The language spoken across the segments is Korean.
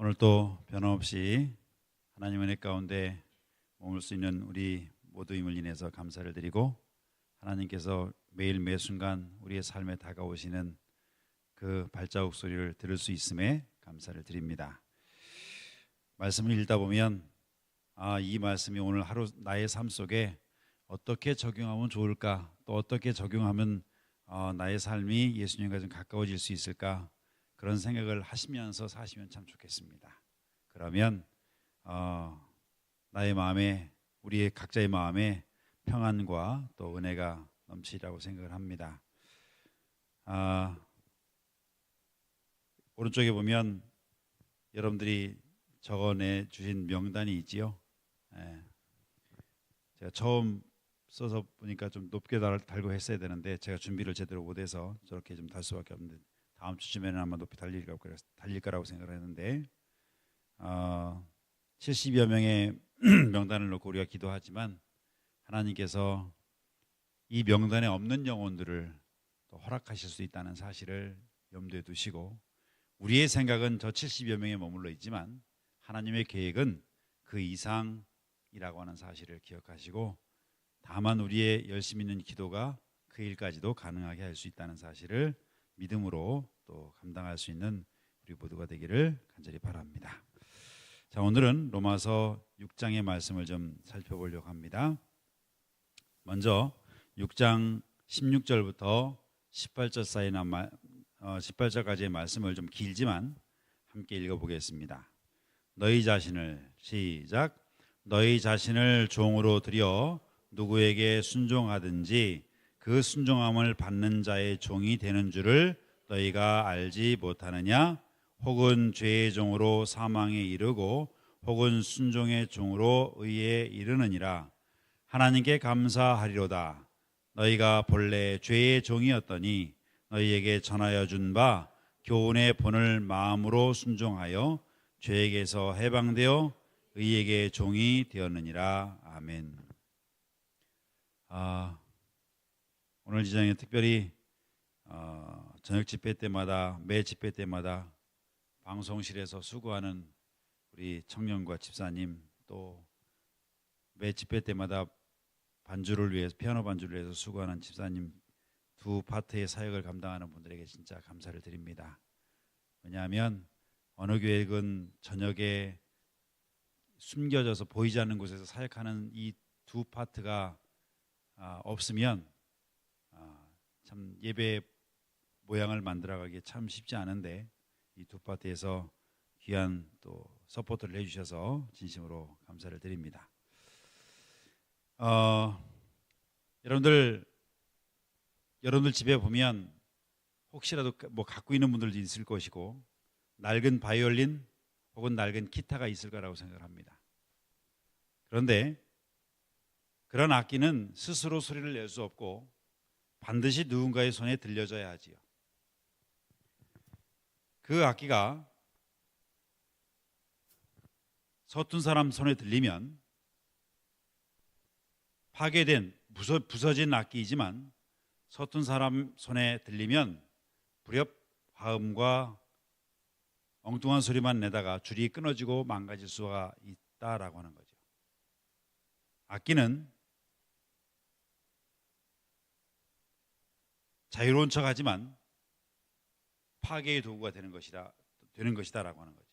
오늘 또 변함없이 하나님의 은혜 가운데 머물 수 있는 우리 모두임을 인해서 감사를 드리고, 하나님께서 매일 매 순간 우리의 삶에 다가오시는 그 발자국 소리를 들을 수 있음에 감사를 드립니다. 말씀을 읽다 보면 이 말씀이 오늘 하루 나의 삶 속에 어떻게 적용하면 좋을까, 또 어떻게 적용하면 나의 삶이 예수님과 좀 가까워질 수 있을까, 그런 생각을 하시면서 사시면 참 좋겠습니다. 그러면 나의 마음에, 우리의 각자의 마음에 평안과 또 은혜가 넘치리라고 생각을 합니다. 오른쪽에 보면 여러분들이 적어내 주신 명단이 있지요. 제가 처음 써서 보니까 좀 높게 달고 했어야 되는데 제가 준비를 제대로 못해서 저렇게 좀 달 수밖에 없는데, 다음 주쯤에는 아마 높이 달릴 거라고 생각을 했는데 70여 명의 명단을 놓고 우리가 기도하지만 하나님께서 이 명단에 없는 영혼들을 또 허락하실 수 있다는 사실을 염두에 두시고, 우리의 생각은 저 70여 명에 머물러 있지만 하나님의 계획은 그 이상이라고 하는 사실을 기억하시고, 다만 우리의 열심 있는 기도가 그 일까지도 가능하게 할 수 있다는 사실을 믿음으로 또 감당할 수 있는 우리 모두가 되기를 간절히 바랍니다. 자, 오늘은 로마서 6장의 말씀을 좀 살펴보려고 합니다. 먼저 6장 16절부터 18절 사이나 18절까지의 말씀을 좀 길지만 함께 읽어보겠습니다. 너희 자신을 시작. 너희 자신을 종으로 들여 누구에게 순종하든지 그 순종함을 받는 자의 종이 되는 줄을 너희가 알지 못하느냐? 혹은 죄의 종으로 사망에 이르고 혹은 순종의 종으로 의에 이르느니라. 하나님께 감사하리로다. 너희가 본래 죄의 종이었더니 너희에게 전하여 준 바 교훈의 본을 마음으로 순종하여 죄에게서 해방되어 의에게 종이 되었느니라. 아멘. 오늘 지정에 특별히 저녁 집회 때마다, 매 집회 때마다 방송실에서 수고하는 우리 청년과 집사님, 또 매 집회 때마다 반주를 위해서, 피아노 반주를 위해서 수고하는 집사님, 두 파트의 사역을 감당하는 분들에게 진짜 감사를 드립니다. 왜냐하면 어느 교회는 저녁에 숨겨져서 보이지 않는 곳에서 사역하는 이 두 파트가 없으면 참 예배 모양을 만들어가기 참 쉽지 않은데, 이 두 파트에서 귀한 또 서포트를 해주셔서 진심으로 감사를 드립니다. 여러분들 집에 보면 혹시라도 뭐 갖고 있는 분들도 있을 것이고, 낡은 바이올린 혹은 낡은 기타가 있을 거라고 생각합니다. 그런데 그런 악기는 스스로 소리를 낼 수 없고 반드시 누군가의 손에 들려줘야 하지요. 그 악기가 서툰 사람 손에 들리면 파괴된, 부서진 악기이지만 서툰 사람 손에 들리면 불협 화음과 엉뚱한 소리만 내다가 줄이 끊어지고 망가질 수가 있다라고 하는 거죠. 악기는 자유로운 척하지만 파괴의 도구가 되는 것이다라고 하는 거죠.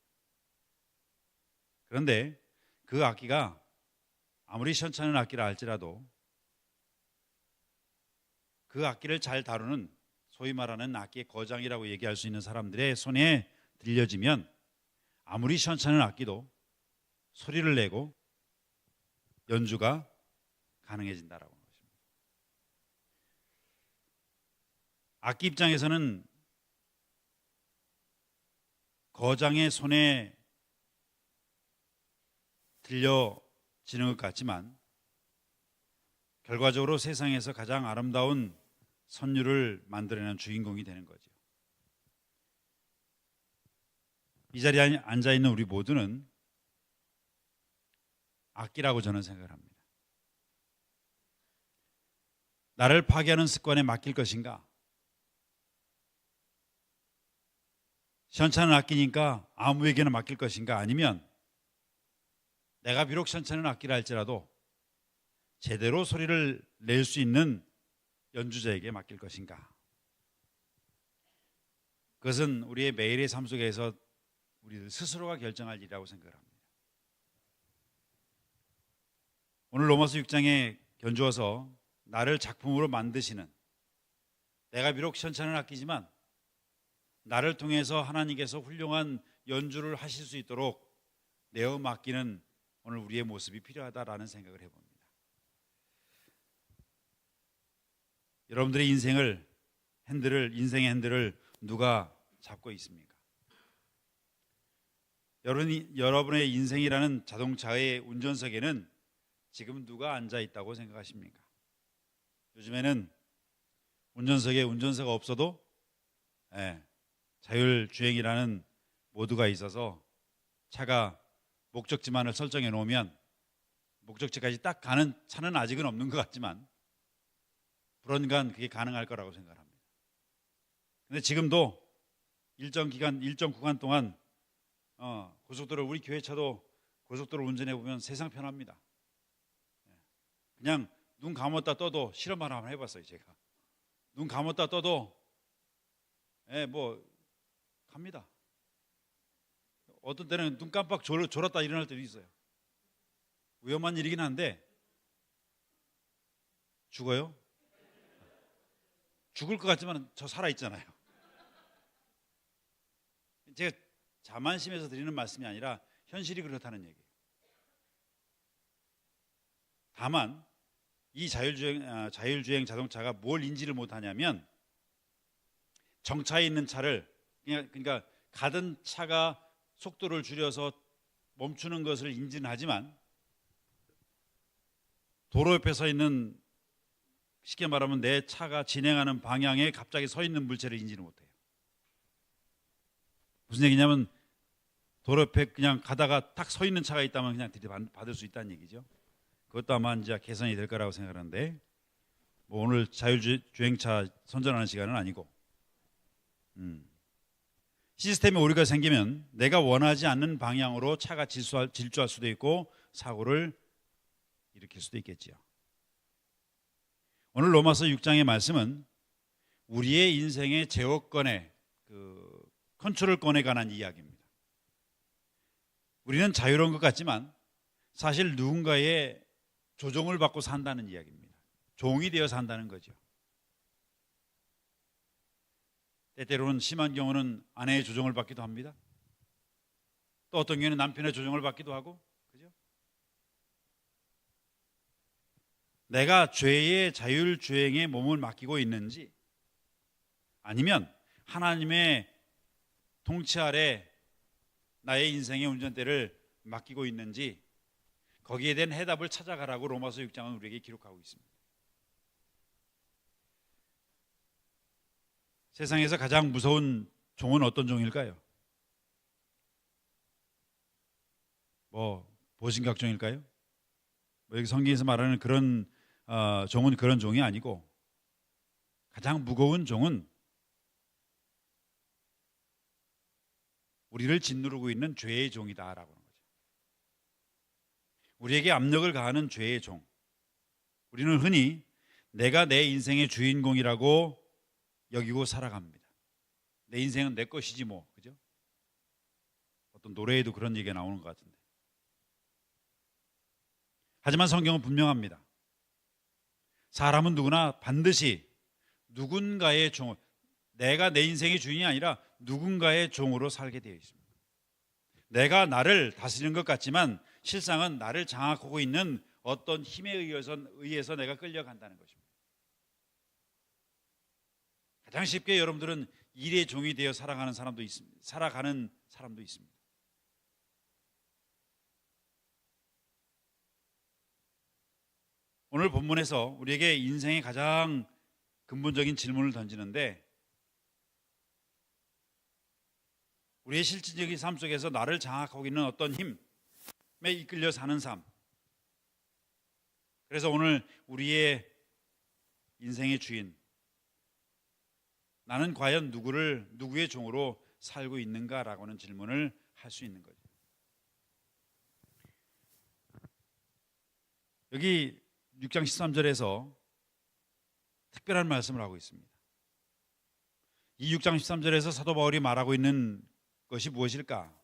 그런데 그 악기가 아무리 시원찮은 악기라 할지라도 그 악기를 잘 다루는, 소위 말하는 악기의 거장이라고 얘기할 수 있는 사람들의 손에 들려지면 아무리 시원찮은 악기도 소리를 내고 연주가 가능해진다라고 하는 것입니다. 악기 입장에서는 거장의 손에 들려지는 것 같지만 결과적으로 세상에서 가장 아름다운 선율을 만들어내는 주인공이 되는 거죠. 이 자리에 앉아있는 우리 모두는 악기라고 저는 생각을 합니다. 나를 파괴하는 습관에 맡길 것인가? 현찬을 아끼니까 아무에게나 맡길 것인가? 아니면 내가 비록 현찬을 아끼라 할지라도 제대로 소리를 낼 수 있는 연주자에게 맡길 것인가? 그것은 우리의 매일의 삶 속에서 우리들 스스로가 결정할 일이라고 생각을 합니다. 오늘 로마서 6장에 견주어서 나를 작품으로 만드시는, 내가 비록 현찬을 아끼지만 나를 통해서 하나님께서 훌륭한 연주를 하실 수 있도록 내어 맡기는 오늘 우리의 모습이 필요하다라는 생각을 해봅니다. 여러분들의 인생의 핸들을 누가 잡고 있습니까? 여러분의 인생이라는 자동차의 운전석에는 지금 누가 앉아 있다고 생각하십니까? 요즘에는 운전석에 운전사가 없어도 자율주행이라는 모드가 있어서 차가 목적지만을 설정해 놓으면 목적지까지 딱 가는 차는 아직은 없는 것 같지만 불언간 그게 가능할 거라고 생각합니다. 그런데 지금도 일정 구간 동안 고속도로, 우리 교회 차도 고속도로 운전해 보면 세상 편합니다. 그냥 눈 감았다 떠도, 실험 하나 한번 해봤어요. 제가 눈 감았다 떠도 갑니다. 어떤 때는 눈 깜빡 졸았다 일어날 때도 있어요. 위험한 일이긴 한데 죽어요? 죽을 것 같지만 저 살아있잖아요. 제가 자만심에서 드리는 말씀이 아니라 현실이 그렇다는 얘기예요. 다만 이 자율주행 자동차가 뭘 인지를 못하냐면 정차해 있는 차를, 그러니까 가던 차가 속도를 줄여서 멈추는 것을 인지는 하지만 도로 옆에 서 있는, 쉽게 말하면 내 차가 진행하는 방향에 갑자기 서 있는 물체를 인지를 못해요. 무슨 얘기냐면 도로 옆에 그냥 가다가 딱 서 있는 차가 있다면 그냥 들이받을 수 있다는 얘기죠. 그것도 아마 이제 개선이 될 거라고 생각하는데, 오늘 자율주행차 선전하는 시간은 아니고, 시스템에 오류가 생기면 내가 원하지 않는 방향으로 차가 질주할 수도 있고 사고를 일으킬 수도 있겠지요. 오늘 로마서 6장의 말씀은 우리의 인생의 제어권의 컨트롤권에 관한 이야기입니다. 우리는 자유로운 것 같지만 사실 누군가의 조종을 받고 산다는 이야기입니다. 종이 되어 산다는 거죠. 때때로는 심한 경우는 아내의 조종을 받기도 합니다. 또 어떤 경우는 남편의 조종을 받기도 하고, 그죠? 내가 죄의 자율주행에 몸을 맡기고 있는지, 아니면 하나님의 통치 아래 나의 인생의 운전대를 맡기고 있는지, 거기에 대한 해답을 찾아가라고 로마서 6장은 우리에게 기록하고 있습니다. 세상에서 가장 무서운 종은 어떤 종일까요? 보신각종일까요? 여기 성경에서 말하는 그런 종은 그런 종이 아니고, 가장 무거운 종은 우리를 짓누르고 있는 죄의 종이다라고 하는 거죠. 우리에게 압력을 가하는 죄의 종. 우리는 흔히 내가 내 인생의 주인공이라고 여기고 살아갑니다. 내 인생은 내 것이지 뭐, 그죠? 어떤 노래에도 그런 얘기가 나오는 것 같은데. 하지만 성경은 분명합니다. 사람은 누구나 반드시 누군가의 종, 내가 내 인생의 주인이 아니라 누군가의 종으로 살게 되어 있습니다. 내가 나를 다스리는 것 같지만 실상은 나를 장악하고 있는 어떤 힘에 의해서 내가 끌려간다는 것입니다. 가장 쉽게 여러분들은 일의 종이 되어 살아가는 사람도 있습니다. 오늘 본문에서 우리에게 인생의 가장 근본적인 질문을 던지는데, 우리의 실질적인 삶 속에서 나를 장악하고 있는 어떤 힘에 이끌려 사는 삶. 그래서 오늘 우리의 인생의 주인, 나는 과연 누구의 종으로 살고 있는가라고 하는 질문을 할 수 있는 거죠. 여기 6장 13절에서 특별한 말씀을 하고 있습니다. 이 6장 13절에서 사도 바울이 말하고 있는 것이 무엇일까?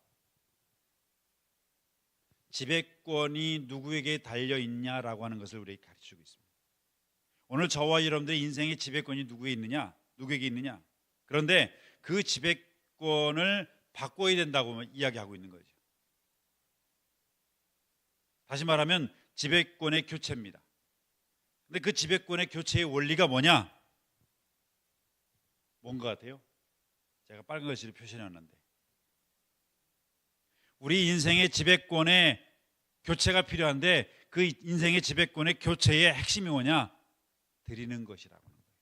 지배권이 누구에게 달려 있냐라고 하는 것을 우리에게 가르치고 있습니다. 오늘 저와 여러분들의 인생의 지배권이 누구에게 있느냐? 그런데 그 지배권을 바꿔야 된다고 이야기하고 있는 거죠. 다시 말하면 지배권의 교체입니다. 근데 그 지배권의 교체의 원리가 뭐냐? 뭔 것 같아요? 제가 빨간 글씨로 표시해놨는데, 우리 인생의 지배권의 교체가 필요한데 그 인생의 지배권의 교체의 핵심이 뭐냐? 드리는 것이라고 하는 거예요.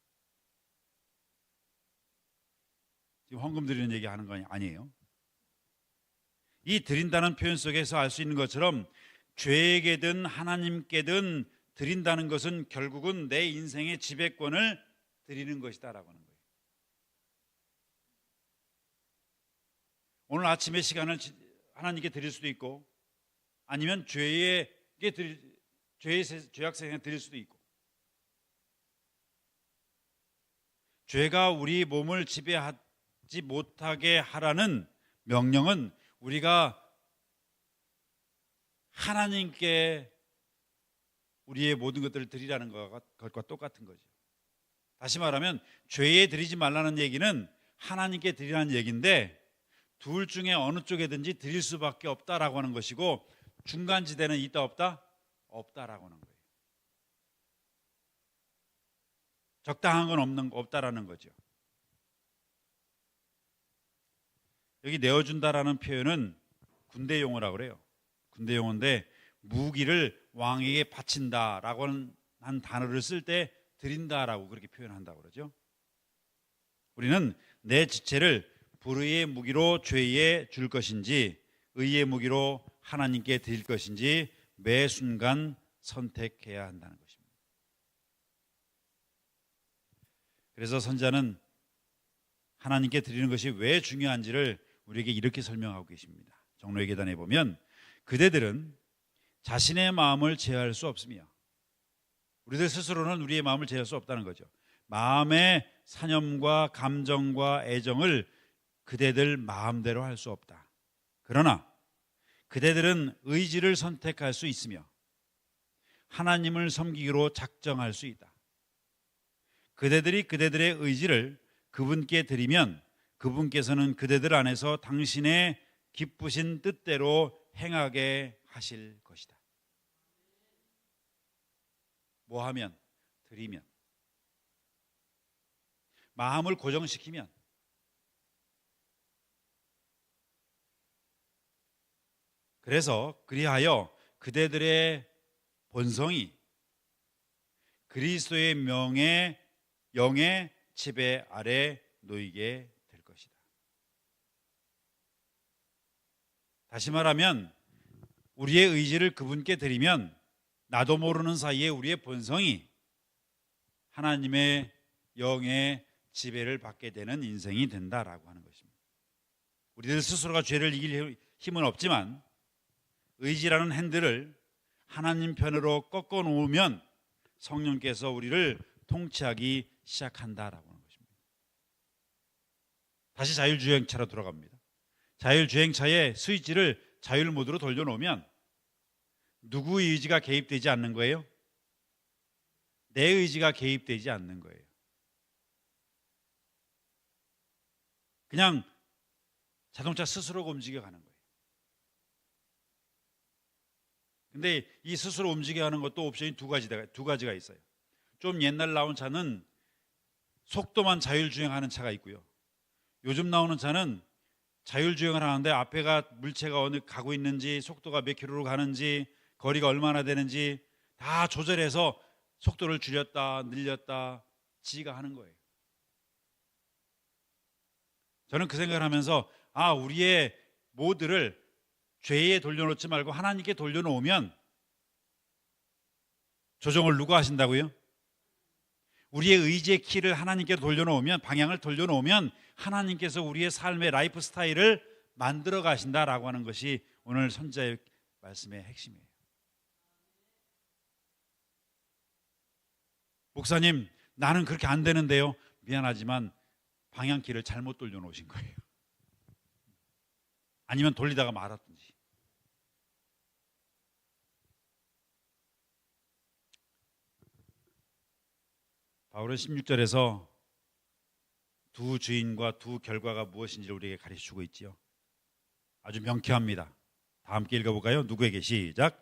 지금 헌금 드리는 얘기하는 거 아니에요. 이 드린다는 표현 속에서 알 수 있는 것처럼 죄에게든 하나님께든 드린다는 것은 결국은 내 인생의 지배권을 드리는 것이다라고 하는 거예요. 오늘 아침의 시간을 하나님께 드릴 수도 있고, 아니면 죄악생에 드릴 수도 있고, 죄가 우리 몸을 지배하지 못하게 하라는 명령은 우리가 하나님께 우리의 모든 것들을 드리라는 것과 똑같은 거죠. 다시 말하면 죄에 드리지 말라는 얘기는 하나님께 드리라는 얘기인데, 둘 중에 어느 쪽에든지 드릴 수밖에 없다라고 하는 것이고, 중간지대는 있다 없다? 없다라고 하는 거예요. 적당한 건 없다라는 거죠. 여기 내어준다라는 표현은 군대 용어라고 그래요. 군대 용어인데, 무기를 왕에게 바친다라고 한 단어를 쓸 때 드린다라고 그렇게 표현한다고 그러죠. 우리는 내 지체를 불의의 무기로 죄에 줄 것인지 의의 무기로 하나님께 드릴 것인지 매 순간 선택해야 한다는 것입니다. 그래서 선자는 하나님께 드리는 것이 왜 중요한지를 우리에게 이렇게 설명하고 계십니다. 종로의 계단에 보면 그대들은 자신의 마음을 제어할 수 없으며, 우리들 스스로는 우리의 마음을 제어할 수 없다는 거죠. 마음의 사념과 감정과 애정을 그대들 마음대로 할 수 없다. 그러나 그대들은 의지를 선택할 수 있으며 하나님을 섬기기로 작정할 수 있다. 그대들이 그대들의 의지를 그분께 드리면 그분께서는 그대들 안에서 당신의 기쁘신 뜻대로 행하게 하실 것이다. 뭐 하면? 드리면. 마음을 고정시키면. 그래서 그리하여 그대들의 본성이 그리스도의 영의 지배 아래 놓이게 될 것이다. 다시 말하면 우리의 의지를 그분께 드리면 나도 모르는 사이에 우리의 본성이 하나님의 영의 지배를 받게 되는 인생이 된다라고 하는 것입니다. 우리들 스스로가 죄를 이길 힘은 없지만 의지라는 핸들을 하나님 편으로 꺾어 놓으면 성령께서 우리를 통치하기 시작한다라고 하는 것입니다. 다시 자율주행차로 돌아갑니다. 자율주행차의 스위치를 자율 모드로 돌려놓으면 누구의 의지가 개입되지 않는 거예요? 내 의지가 개입되지 않는 거예요. 그냥 자동차 스스로가 움직여가는 거예요. 근데 이 스스로 움직여가는 것도 옵션이 두 가지가 있어요. 좀 옛날 나온 차는 속도만 자율주행하는 차가 있고요. 요즘 나오는 차는 자율주행을 하는데 앞에가 물체가 어느 가고 있는지, 속도가 몇 킬로로 가는지, 거리가 얼마나 되는지 다 조절해서 속도를 줄였다 늘렸다 지가 하는 거예요. 저는 그 생각을 하면서 우리의 모드를 죄에 돌려놓지 말고 하나님께 돌려놓으면 조정을 누가 하신다고요? 우리의 의지의 키를 하나님께 돌려놓으면, 방향을 돌려놓으면 하나님께서 우리의 삶의 라이프 스타일을 만들어 가신다라고 하는 것이 오늘 선지자의 말씀의 핵심이에요. 목사님, 나는 그렇게 안 되는데요. 미안하지만 방향키를 잘못 돌려놓으신 거예요. 아니면 돌리다가 말았든지. 바울은 16절에서 두 주인과 두 결과가 무엇인지를 우리에게 가르쳐주고 있지요. 아주 명쾌합니다. 다 함께 읽어볼까요? 누구에게? 시작.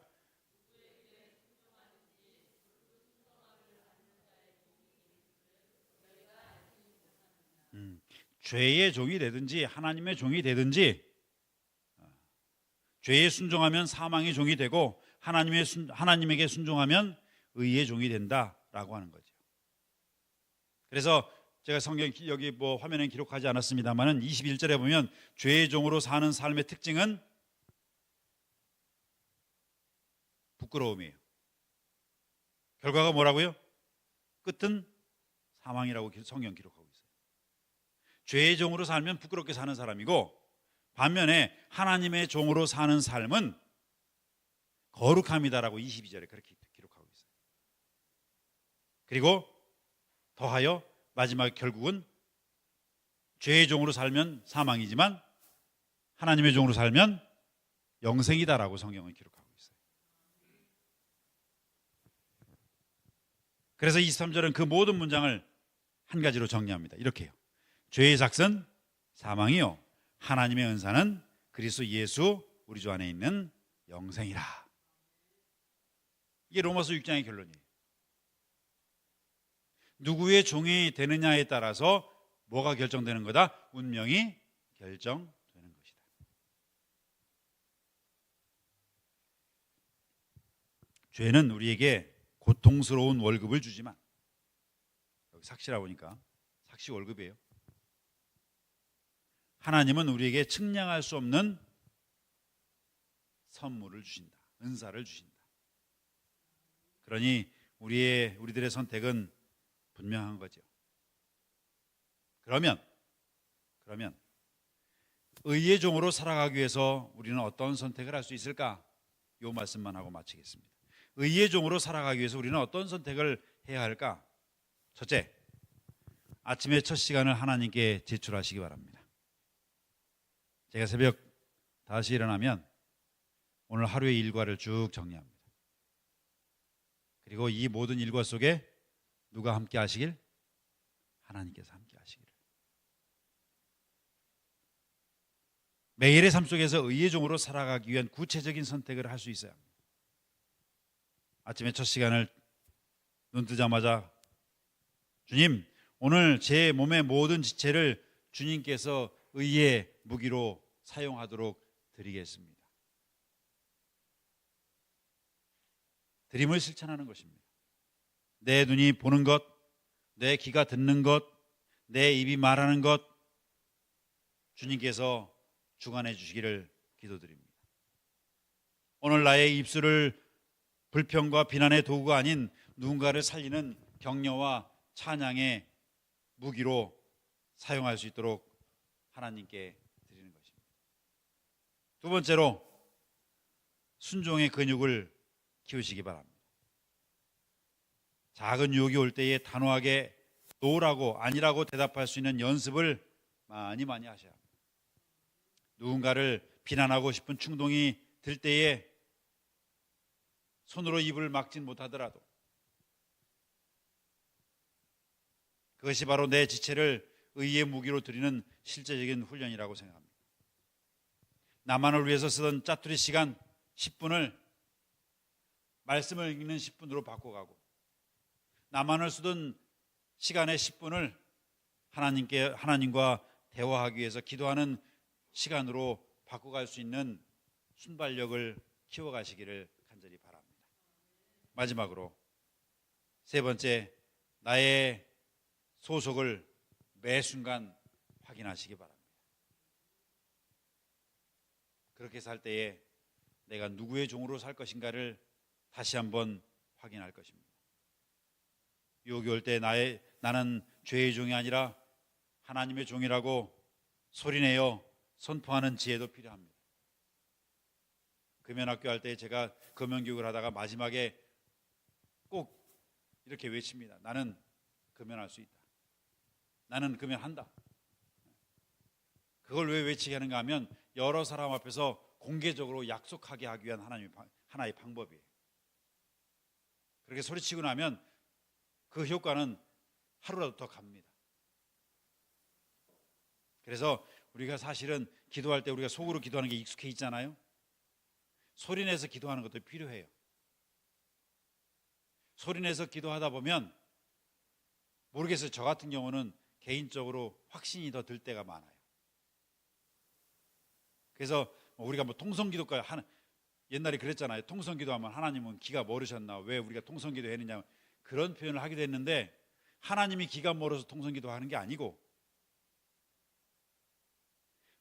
죄의 종이 되든지 하나님의 종이 되든지, 죄에 순종하면 사망의 종이 되고 하나님에게 순종하면 의의 종이 된다라고 하는 거죠. 그래서 제가 성경 여기 화면에 기록하지 않았습니다만은 21절에 보면 죄의 종으로 사는 삶의 특징은 부끄러움이에요. 결과가 뭐라고요? 끝은 사망이라고 성경 기록하고 있어요. 죄의 종으로 살면 부끄럽게 사는 사람이고, 반면에 하나님의 종으로 사는 삶은 거룩함이다라고 22절에 그렇게 기록하고 있어요. 그리고 더하여 마지막 결국은 죄의 종으로 살면 사망이지만 하나님의 종으로 살면 영생이다라고 성경은 기록하고 있어요. 그래서 23절은 그 모든 문장을 한 가지로 정리합니다. 이렇게 해요. 죄의 삭은 사망이요, 하나님의 은사는 그리스도 예수 우리 주 안에 있는 영생이라. 이게 로마서 6장의 결론이에요. 누구의 종이 되느냐에 따라서 뭐가 결정되는 거다? 운명이 결정되는 것이다. 죄는 우리에게 고통스러운 월급을 주지만, 여기 삭시라고 하니까 삭시 월급이에요. 하나님은 우리에게 측량할 수 없는 선물을 주신다. 은사를 주신다. 그러니 우리들의 선택은 분명한 거죠. 그러면 의의 종으로 살아가기 위해서 우리는 어떤 선택을 할 수 있을까? 이 말씀만 하고 마치겠습니다. 의의 종으로 살아가기 위해서 우리는 어떤 선택을 해야 할까? 첫째, 아침의 첫 시간을 하나님께 제출하시기 바랍니다. 제가 새벽 5시에 일어나면 오늘 하루의 일과를 쭉 정리합니다. 그리고 이 모든 일과 속에 누가 함께 하시길? 하나님께서 함께 하시기를. 매일의 삶 속에서 의의 종으로 살아가기 위한 구체적인 선택을 할 수 있어야 합니다. 아침에 첫 시간을 눈 뜨자마자 주님, 오늘 제 몸의 모든 지체를 주님께서 의의 무기로 사용하도록 드리겠습니다. 드림을 실천하는 것입니다. 내 눈이 보는 것, 내 귀가 듣는 것, 내 입이 말하는 것, 주님께서 주관해 주시기를 기도드립니다. 오늘 나의 입술을 불평과 비난의 도구가 아닌 누군가를 살리는 격려와 찬양의 무기로 사용할 수 있도록 하나님께 드리는 것입니다. 두 번째로, 순종의 근육을 키우시기 바랍니다. 작은 유혹이 올 때에 단호하게 노라고, 아니라고 대답할 수 있는 연습을 많이 하셔야 합니다. 누군가를 비난하고 싶은 충동이 들 때에 손으로 입을 막진 못하더라도 그것이 바로 내 지체를 의의 무기로 드리는 실제적인 훈련이라고 생각합니다. 나만을 위해서 쓰던 짜투리 시간 10분을 말씀을 읽는 10분으로 바꿔가고, 나만을 쓰던 시간의 10분을 하나님과 대화하기 위해서 기도하는 시간으로 바꿔갈 수 있는 순발력을 키워가시기를 간절히 바랍니다. 마지막으로 세 번째, 나의 소속을 매 순간 확인하시기 바랍니다. 그렇게 살 때에 내가 누구의 종으로 살 것인가를 다시 한번 확인할 것입니다. 유혹이 올 때 나는 죄의 종이 아니라 하나님의 종이라고 소리내어 선포하는 지혜도 필요합니다. 금연학교 할 때 제가 금연교육을 하다가 마지막에 꼭 이렇게 외칩니다. 나는 금연할 수 있다. 나는 금연한다. 그걸 왜 외치게 하는가 하면 여러 사람 앞에서 공개적으로 약속하게 하기 위한 하나의 방법이에요. 그렇게 소리치고 나면 그 효과는 하루라도 더 갑니다. 그래서 우리가 사실은 기도할 때 우리가 속으로 기도하는 게 익숙해 있잖아요. 소리내서 기도하는 것도 필요해요. 소리내서 기도하다 보면 모르겠어요. 저 같은 경우는 개인적으로 확신이 더 들 때가 많아요. 그래서 우리가 뭐 통성기도까지 하는, 옛날에 그랬잖아요. 통성기도하면 하나님은 기가 멀으셨나, 왜 우리가 통성기도 했느냐, 그런 표현을 하기도 했는데, 하나님이 기가 멀어서 통성기도 하는 게 아니고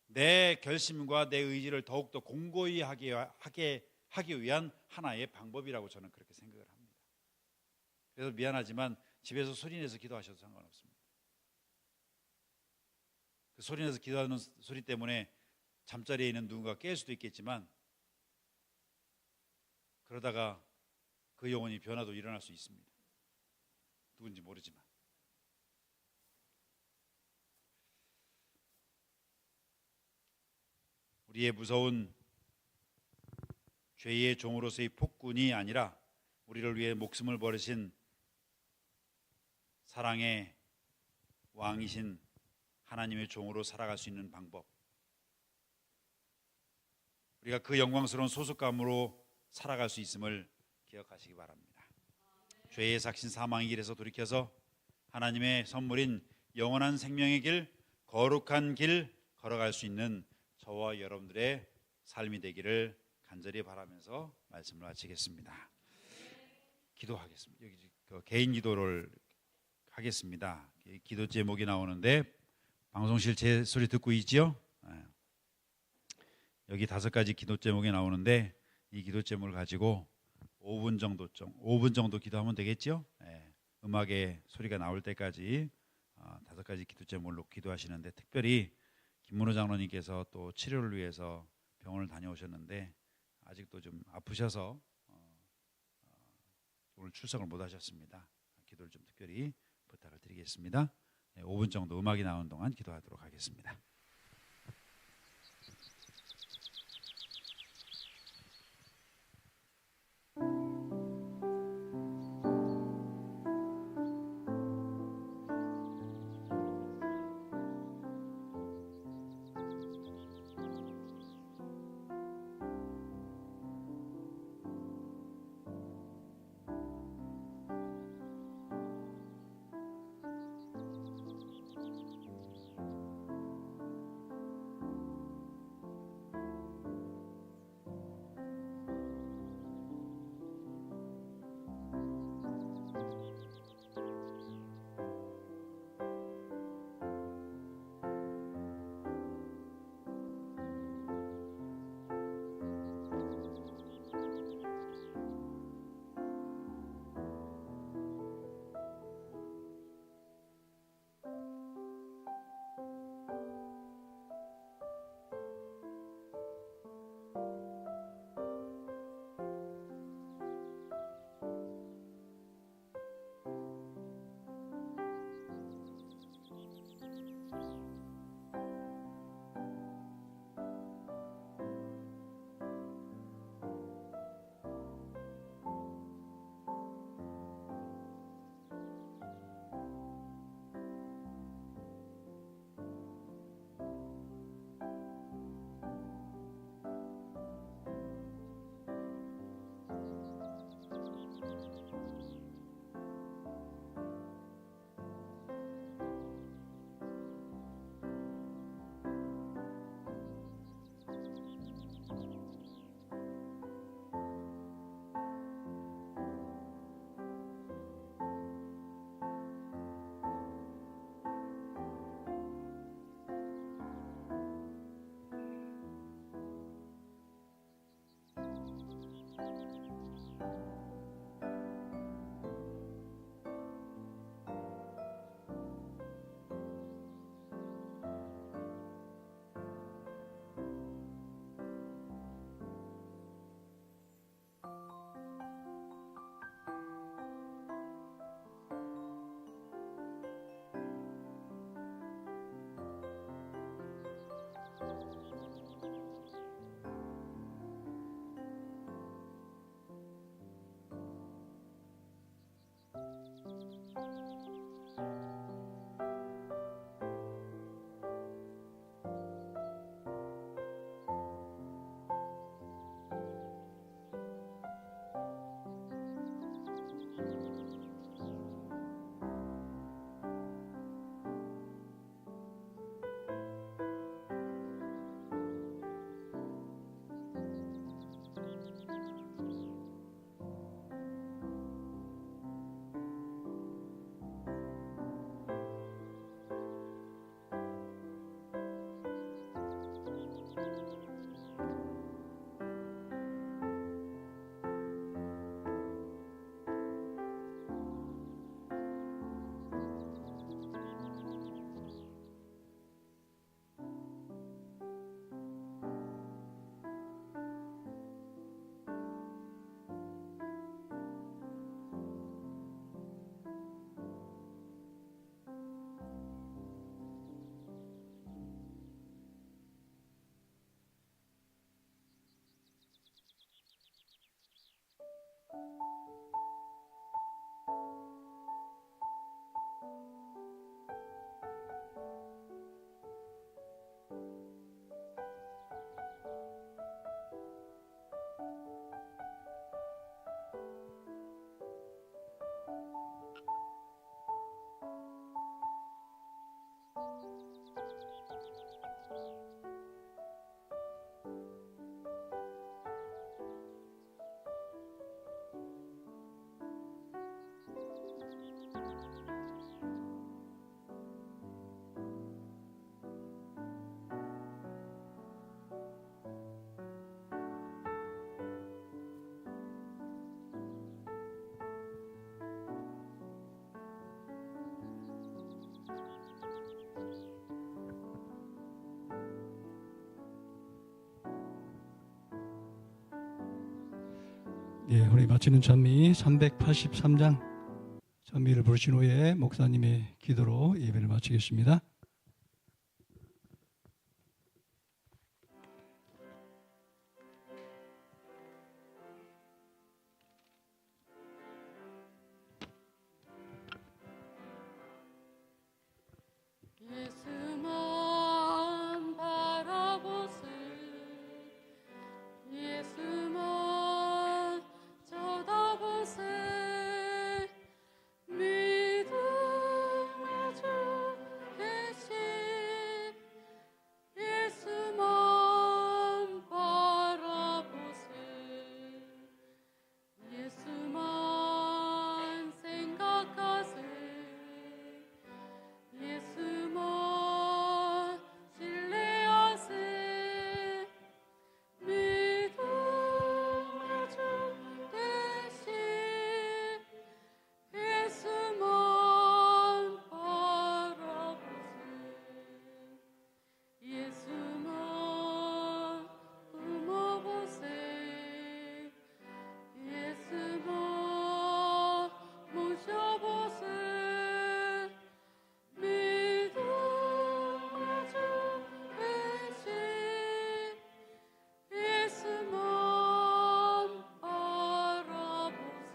내 결심과 내 의지를 더욱더 공고히 하기 위한 하나의 방법이라고 저는 그렇게 생각을 합니다. 그래서 미안하지만 집에서 소리내서 기도하셔도 상관없습니다. 그 소리내서 기도하는 소리 때문에 잠자리에 있는 누군가 깰 수도 있겠지만, 그러다가 그 영혼이 변화도 일어날 수 있습니다. 누군지 모르지만. 우리의 무서운 죄의 종으로서의 폭군이 아니라 우리를 위해 목숨을 버리신 사랑의 왕이신 하나님의 종으로 살아갈 수 있는 방법, 우리가 그 영광스러운 소속감으로 살아갈 수 있음을 기억하시기 바랍니다. 죄의 삭신 사망의 길에서 돌이켜서 하나님의 선물인 영원한 생명의 길, 거룩한 길 걸어갈 수 있는 저와 여러분들의 삶이 되기를 간절히 바라면서 말씀을 마치겠습니다. 기도하겠습니다. 여기 개인 기도를 하겠습니다. 기도 제목이 나오는데 방송실 제 소리 듣고 있지요? 여기 5가지 기도 제목이 나오는데 이 기도 제목을 가지고 5분 정도 기도하면 되겠죠? 음악의 소리가 나올 때까지 5가지 기도 제목으로 기도하시는데, 특별히 김문호 장로님께서 또 치료를 위해서 병원을 다녀오셨는데 아직도 좀 아프셔서 오늘 출석을 못 하셨습니다. 기도를 좀 특별히 부탁을 드리겠습니다. 5분 정도 음악이 나오는 동안 기도하도록 하겠습니다. 예, 우리 마치는 찬미 383장 찬미를 부르신 후에 목사님의 기도로 예배를 마치겠습니다. 예수만 바라보세 예수만 쳐다보세 믿음의 주 계신 예수만 바라보세 예수만 생각하세 예수만 신뢰하세 믿음의 주 대신 예수만 바라보세 예수만 품어보세 예수만 모셔보세 믿음의 주 대신 예수만 바라보세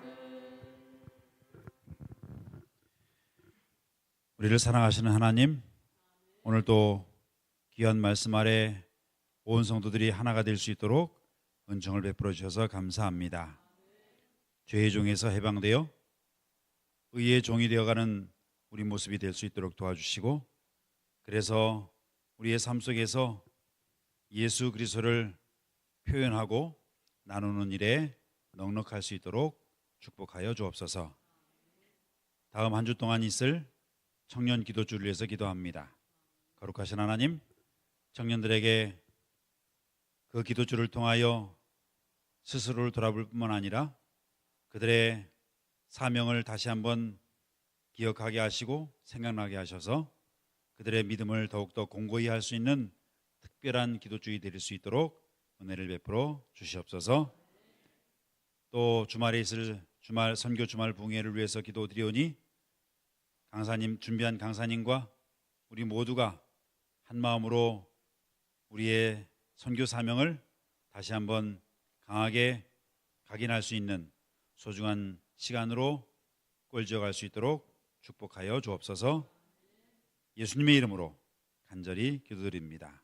우리를 사랑하시는 하나님, 오늘 또 귀한 말씀 아래 온 성도들이 하나가 될 수 있도록 은총을 베풀어 주셔서 감사합니다. 죄의 종에서 해방되어 의의 종이 되어가는 우리 모습이 될 수 있도록 도와주시고, 그래서 우리의 삶 속에서 예수 그리스도를 표현하고 나누는 일에 넉넉할 수 있도록 축복하여 주옵소서. 다음 한 주 동안 있을 청년 기도주를 위해서 기도합니다. 거룩하신 하나님, 청년들에게 그 기도주를 통하여 스스로를 돌아볼 뿐만 아니라 그들의 사명을 다시 한번 기억하게 하시고 생각나게 하셔서 그들의 믿음을 더욱더 공고히 할 수 있는 특별한 기도주의 될 수 있도록 은혜를 베풀어 주시옵소서. 또 주말에 있을 선교 주말 부흥회를 위해서 기도드리오니 강사님, 준비한 강사님과 우리 모두가 한 마음으로 우리의 선교 사명을 다시 한번 강하게 각인할 수 있는 소중한 시간으로 꼴지어갈 수 있도록 축복하여 주옵소서. 예수님의 이름으로 간절히 기도드립니다.